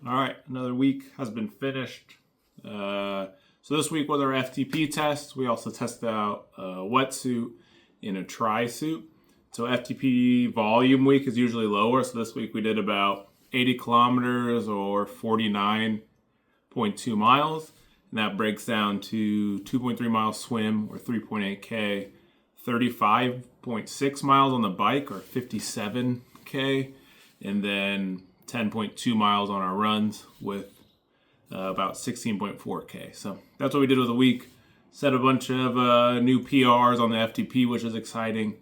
All right, another week has been finished. So this week was our FTP test. We also tested out a Wetsuit and a Trisuit. So FTP volume week is usually lower. So this week we did about 80 kilometers or 49.2 miles. And that breaks down to 2.3 miles swim or 3.8K, 35.6 miles on the bike or 57K, and then 10.2 miles on our runs with about 16.4K. So that's what we did with the week. Set a bunch of new PRs on the FTP, which is exciting.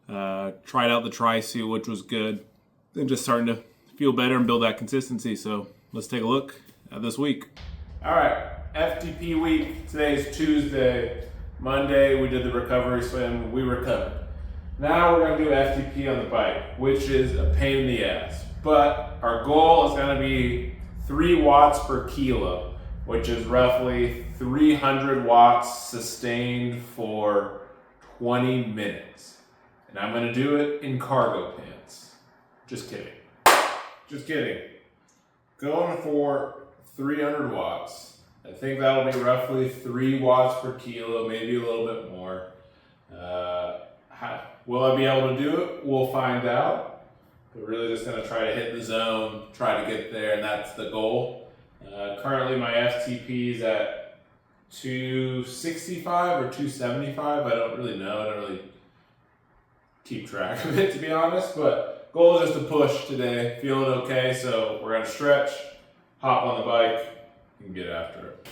Tried out the Trisuit, which was good. And just starting to feel better and build that consistency. So let's take a look at this week. All right, FTP week. Today is Tuesday. Monday, we did the recovery swim. We recovered. Now we're going to do FTP on the bike, which is a pain in the ass. But our goal is going to be 3 watts per kilo, which is roughly 300 watts sustained for 20 minutes. And I'm going to do it in cargo pants. Just kidding. Just kidding. Going for 300 watts. I think that'll be roughly 3 watts per kilo, maybe a little bit more. Will I be able to do it? We'll find out. We're really just going to try to hit the zone, try to get there, and that's the goal. Currently my FTP is at 265 or 275. I don't really know. I don't really keep track of it, to be honest. But goal is just to push today. Feeling okay, so we're going to stretch, hop on the bike, and get after it.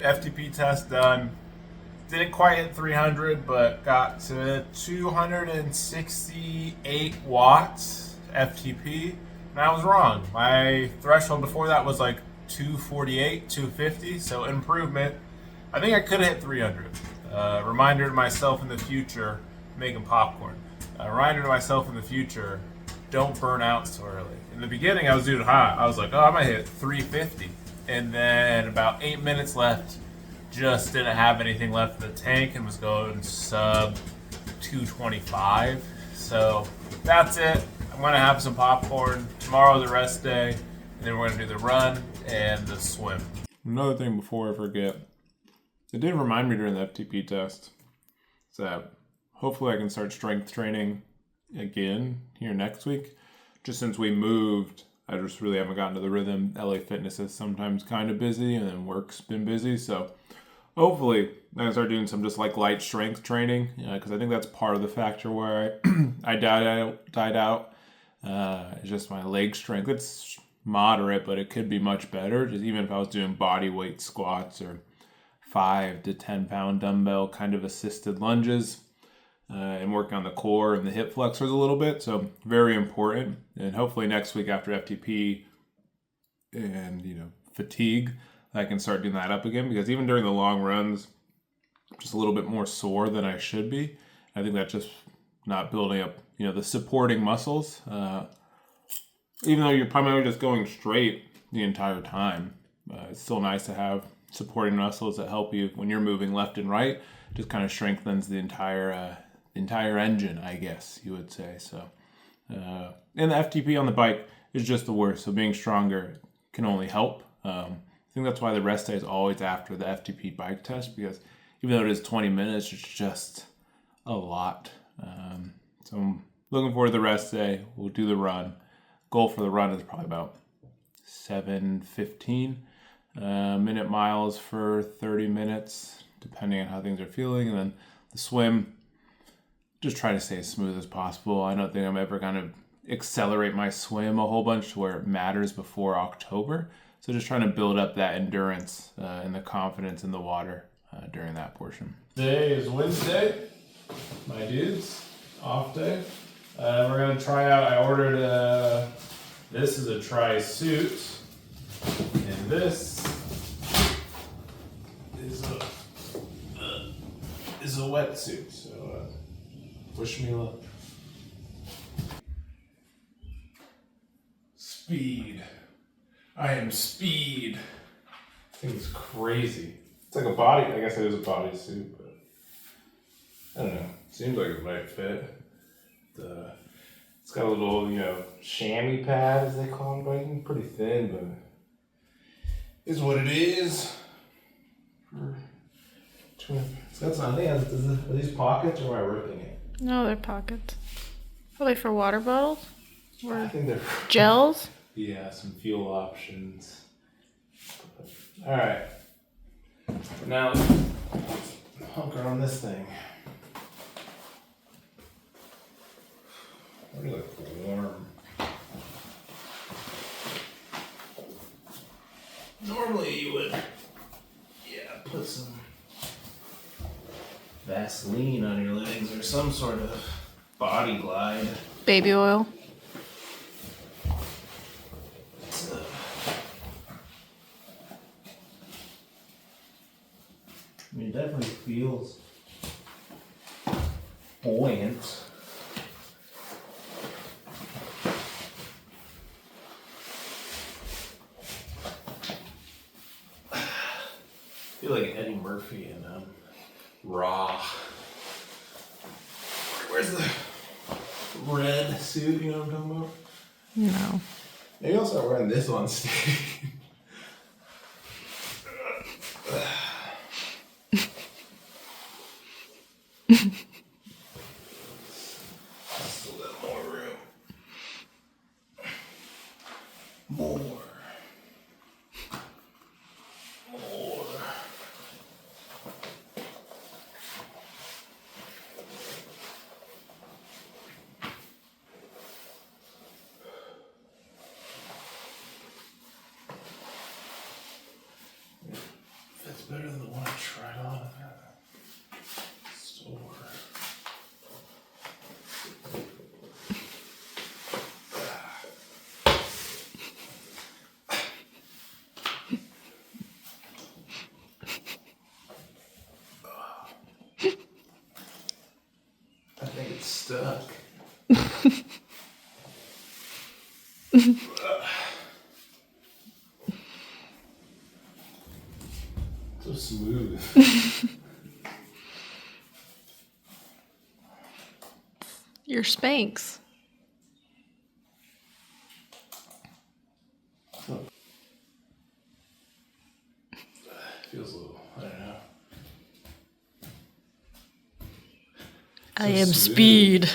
FTP test done. Didn't quite hit 300, but got to 268 watts FTP. And I was wrong. My threshold before that was like 248, 250, so improvement. I think I could have hit 300. Reminder to myself in the future, making popcorn. Reminder to myself in the future, don't burn out so early. In the beginning, I was doing hot. I was like, oh, I might hit 350. And then about 8 minutes left, just didn't have anything left in the tank and was going sub 225. So that's it. I'm going to have some popcorn. Tomorrow's the rest day, and then we're going to do the run and the swim. Another thing before I forget, it did remind me during the FTP test that hopefully I can start strength training again here next week. Just since we moved, I just really haven't gotten to the rhythm. LA Fitness is sometimes kind of busy, and then work's been busy. So hopefully I can start doing some just like light strength training, because I think that's part of the factor where I died out. It's just my leg strength. It's moderate, but it could be much better. Just even if I was doing body weight squats or 5 to 10 pound dumbbell kind of assisted lunges. And working on the core and the hip flexors a little bit. So very important. And hopefully next week after FTP and, fatigue, I can start doing that up again, because even during the long runs, I'm just a little bit more sore than I should be. I think that's just not building up, the supporting muscles. Even though you're primarily just going straight the entire time, it's still nice to have supporting muscles that help you when you're moving left and right. Just kind of strengthens the entire engine, I guess you would say. So, and the FTP on the bike is just the worst. So being stronger can only help. I think that's why the rest day is always after the FTP bike test, because even though it is 20 minutes, it's just a lot. So I'm looking forward to the rest day. We'll do the run. Goal for the run is probably about 7:15 minute miles for 30 minutes, depending on how things are feeling. And then the swim, just try to stay as smooth as possible. I don't think I'm ever going to accelerate my swim a whole bunch to where it matters before October. So just trying to build up that endurance and the confidence in the water during that portion. Today is Wednesday, my dudes, off day. We're going to try out, I ordered this is a Trisuit, and this is a Wetsuit. So wish me luck. Speed. I am speed. This thing's crazy. It's like a body, I guess it is a bodysuit, but I don't know. Seems like it might fit. It's got a little, chamois pad, as they call them, biking. Pretty thin, but is what it is. It's got some, are these pockets or am I ripping it? No, they're pockets. Probably for water bottles? Or I think they're gels? Yeah, some fuel options. Alright. Now, let's hunker on this thing. I really like warm. Normally you would, put some Vaseline on your legs or some sort of body glide. Baby oil. I mean, it definitely feels buoyant. I feel like Eddie Murphy in Raw. Where's the red suit? You know what I'm talking about? No. Maybe I'll start wearing this on stage. Just a little more room. More. Fits better than the one I tried on at the store. I think it's stuck. So smooth. Your Spanx. Feels a little, I don't know. I am smooth. speed.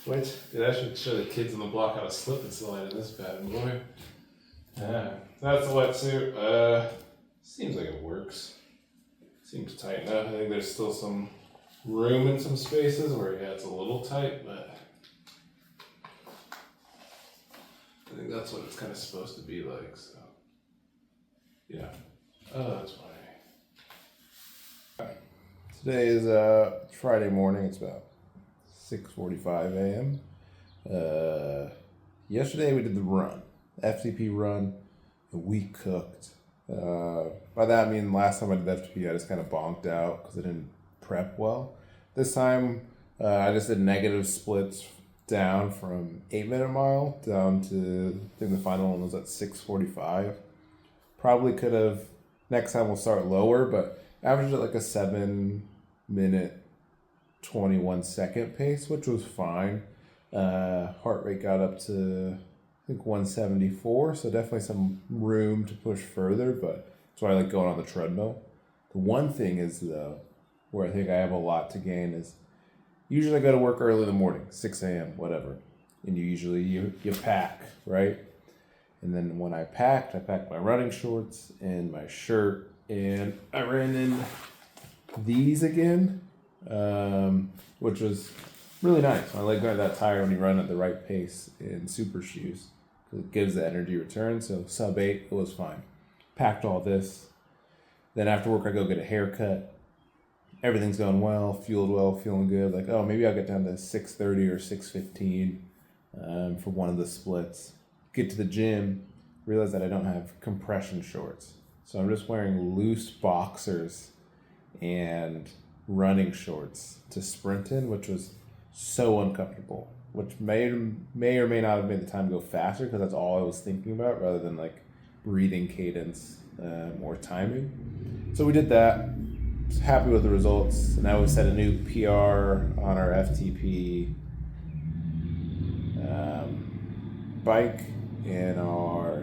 Wait, I should show the kids on the block how to slip and slide in this bad boy. Yeah, that's the wetsuit. Seems like it works. Seems tight enough. I think there's still some room in some spaces where it's a little tight, but I think that's what it's kind of supposed to be like. So yeah. Oh, that's funny. Today is Friday morning. It's about 6:45 a.m. Yesterday we did the run, FTP run, and we cooked. By that I mean last time I did FTP I just kind of bonked out because I didn't prep well. This time I just did negative splits down from 8-minute mile down to, I think the final one was at 6:45. Probably could have, next time we'll start lower, but averaged at like a 7-minute 21-second pace, which was fine. Heart rate got up to, I think, 174, so definitely some room to push further, but that's why I like going on the treadmill. The one thing is, though, where I think I have a lot to gain is, usually I go to work early in the morning, 6 a.m., whatever, and you pack, right? And then when I packed my running shorts and my shirt, and I ran in these again, which was really nice. My legs aren't that tired when you run at the right pace in super shoes. It gives the energy return, so sub 8, it was fine. Packed all this. Then after work, I go get a haircut. Everything's going well, fueled well, feeling good. Like, oh, maybe I'll get down to 6:30 or 6:15 for one of the splits. Get to the gym, realize that I don't have compression shorts. So I'm just wearing loose boxers and running shorts to sprint in, which was so uncomfortable, which may or may not have made the time go faster because that's all I was thinking about rather than like breathing cadence, more timing. So we did that. Was happy with the results. Now we set a new PR on our FTP bike and our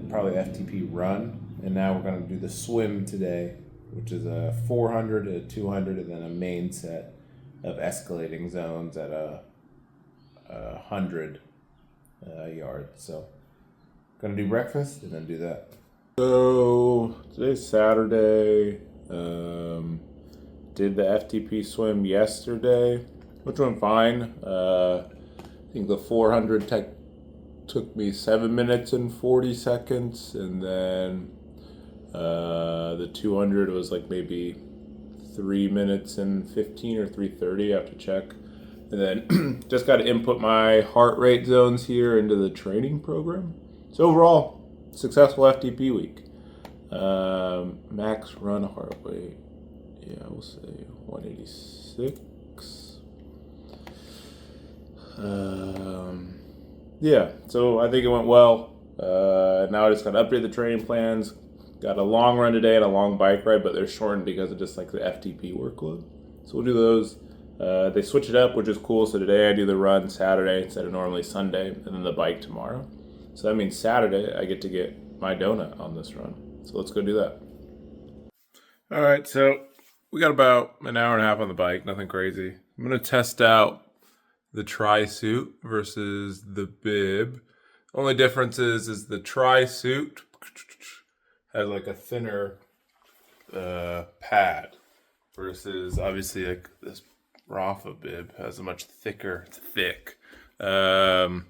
probably FTP run. And now we're going to do the swim today, which is a 400, a 200, and then a main set of escalating zones at a 100 yards. So gonna do breakfast and then do that. So today's Saturday. Did the FTP swim yesterday, which went fine. I think the 400 took me 7 minutes and 40 seconds, and then the 200 was like maybe 3 minutes and 15 or 3:30. I have to check. And then just got to input my heart rate zones here into the training program. So overall, successful FTP week. Max run heart rate, yeah, we'll say 186. Yeah, so I think it went well. Now I just got to update the training plans. Got a long run today and a long bike ride, but they're shortened because of just like the FTP workload. So we'll do those. They switch it up, which is cool. So today I do the run Saturday instead of normally Sunday, and then the bike tomorrow. So that means Saturday I get to get my donut on this run. So let's go do that. All right, so we got about an hour and a half on the bike, nothing crazy. I'm going to test out the Trisuit versus the bib. Only difference is the Trisuit has like a thinner pad versus obviously like this Rafa bib has a much thicker, it's thick. So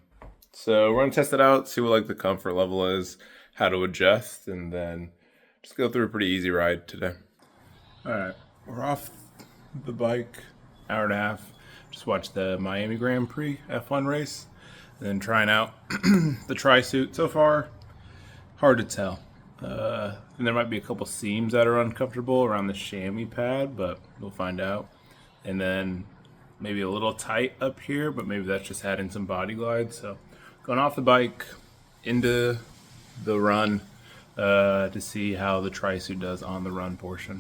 we're gonna test it out, see what like the comfort level is, how to adjust, and then just go through a pretty easy ride today. All right, we're off the bike, hour and a half. Just watched the Miami Grand Prix F1 race, and then trying out the Trisuit. So far, hard to tell. And there might be a couple seams that are uncomfortable around the chamois pad, but we'll find out. And then maybe a little tight up here, but maybe that's just adding some body glide. So going off the bike into the run to see how the Trisuit does on the run portion.